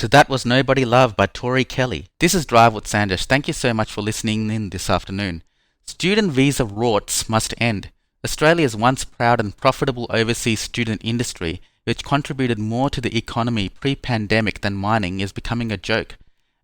So that was Nobody Love by Tori Kelly. This is Drive with Sandesh. Thank you so much for listening in this afternoon. Student visa rorts must end. Australia's once proud and profitable overseas student industry, which contributed more to the economy pre-pandemic than mining, is becoming a joke.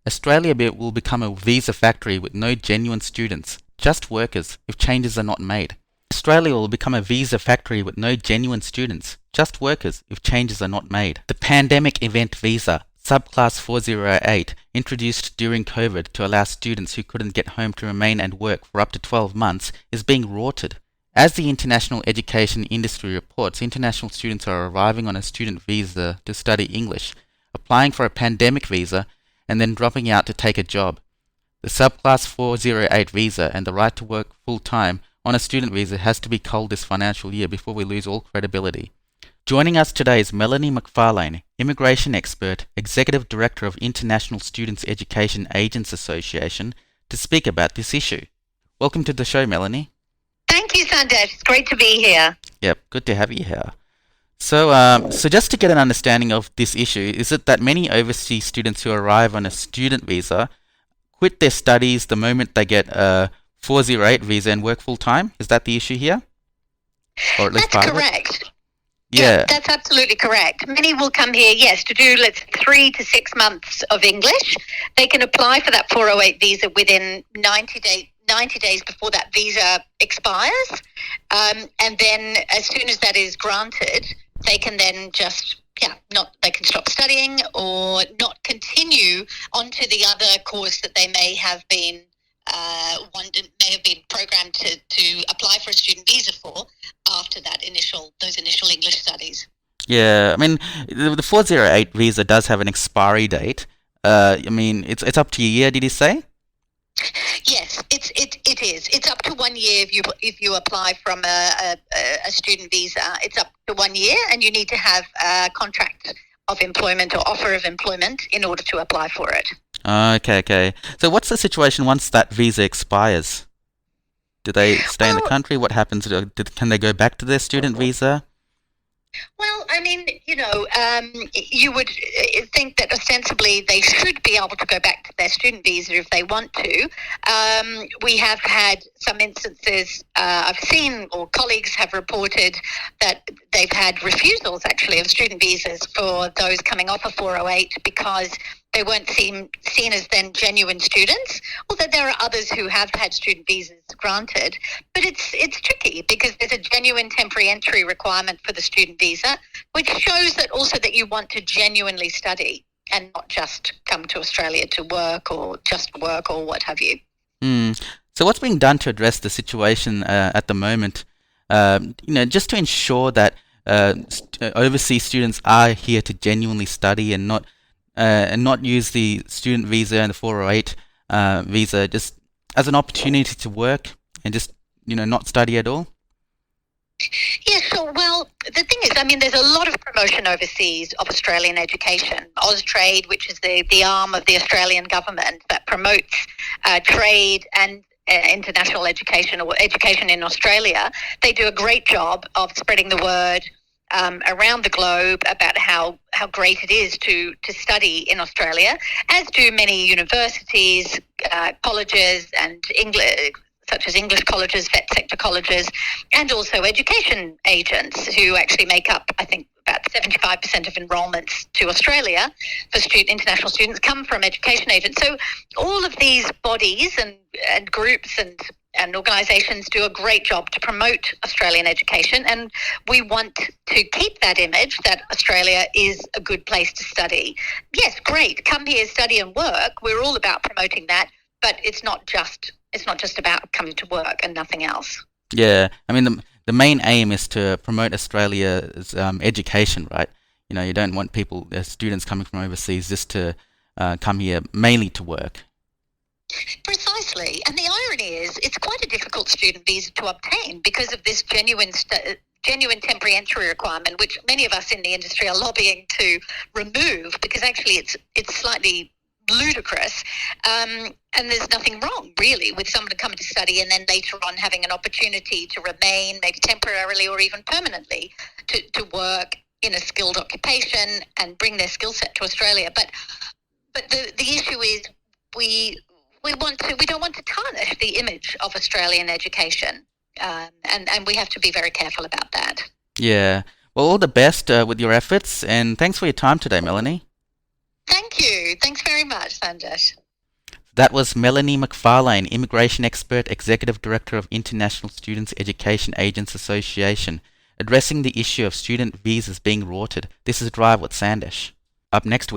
Australia will become a visa factory with no genuine students, just workers, if changes are not made. Australia will become a visa factory with no genuine students, just workers, if changes are not made. The pandemic event visa, subclass 408, introduced during COVID to allow students who couldn't get home to remain and work for up to 12 months, is being rorted. As the international education industry reports, international students are arriving on a student visa to study English, applying for a pandemic visa, and then dropping out to take a job. The subclass 408 visa and the right to work full-time on a student visa has to be culled this financial year before we lose all credibility. Joining us today is Melanie McFarlane, immigration expert, Executive Director of International Students Education Agents Association, to speak about this issue. Welcome to the show, Melanie. Thank you, Sandesh. It's great to be here. Yep, good to have you here. So just to get an understanding of this issue, is it that many overseas students who arrive on a student visa quit their studies the moment they get a 408 visa and work full-time? Is that the issue here? Or at least That's correct. Yeah, that's absolutely correct. Many will come here, yes, to do, 3 to 6 months of English. They can apply for that 408 visa within 90 days before that visa expires. And then as soon as that is granted, they can then they can stop studying or not continue onto the other course that they may have been programmed to apply for a student visa for after those initial English studies. Yeah, I mean, the 408 visa does have an expiry date. It's up to a year, did you say? Yes, it is. It's up to 1 year if you apply from a student visa. It's up to 1 year, and you need to have a contract of employment or offer of employment in order to apply for it. Okay. So what's the situation once that visa expires? Do they stay in the country? What happens? Can they go back to their student visa? Well, I mean, you would think that ostensibly they should be able to go back to their student visa if they want to. We have had some instances I've seen, or colleagues have reported, that they've had refusals actually of student visas for those coming off a 408 because they weren't seen as then genuine students, although there are others who have had student visas granted. But it's tricky because there's a genuine temporary entry requirement for the student visa, which shows that also that you want to genuinely study and not just come to Australia to work or what have you. So what's being done to address the situation at the moment, just to ensure that overseas students are here to genuinely study and not use the student visa and the 408 visa just as an opportunity to work and just, not study at all? Yeah, sure. Well, the thing is, there's a lot of promotion overseas of Australian education. Austrade, which is the arm of the Australian government that promotes trade and international education or education in Australia, they do a great job of spreading the word around the globe about how great it is to study in Australia, as do many universities, colleges and such as English colleges, vet sector colleges, and also education agents who actually make up, I think, about 75% of enrolments to Australia for international students come from education agents. So all of these bodies and groups and organisations do a great job to promote Australian education, and we want to keep that image that Australia is a good place to study. Yes, great, come here, study and work. We're all about promoting that, but it's not just about coming to work and nothing else. Yeah, the main aim is to promote Australia's education, right? You don't want students coming from overseas just to come here mainly to work. Precisely. And the irony is it's quite a difficult student visa to obtain because of this genuine temporary entry requirement, which many of us in the industry are lobbying to remove because actually it's slightly ludicrous. And there's nothing wrong, really, with someone coming to study and then later on having an opportunity to remain, maybe temporarily or even permanently, to work in a skilled occupation and bring their skill set to Australia. But But the issue is we don't want to tarnish the image of Australian education, and we have to be very careful about that. Yeah. Well, all the best with your efforts, and thanks for your time today, Melanie. Thank you. Thanks very much, Sandesh. That was Melanie McFarlane, Immigration Expert, Executive Director of International Students Education Agents Association, addressing the issue of student visas being rorted. This is Drive with Sandesh. Up next, we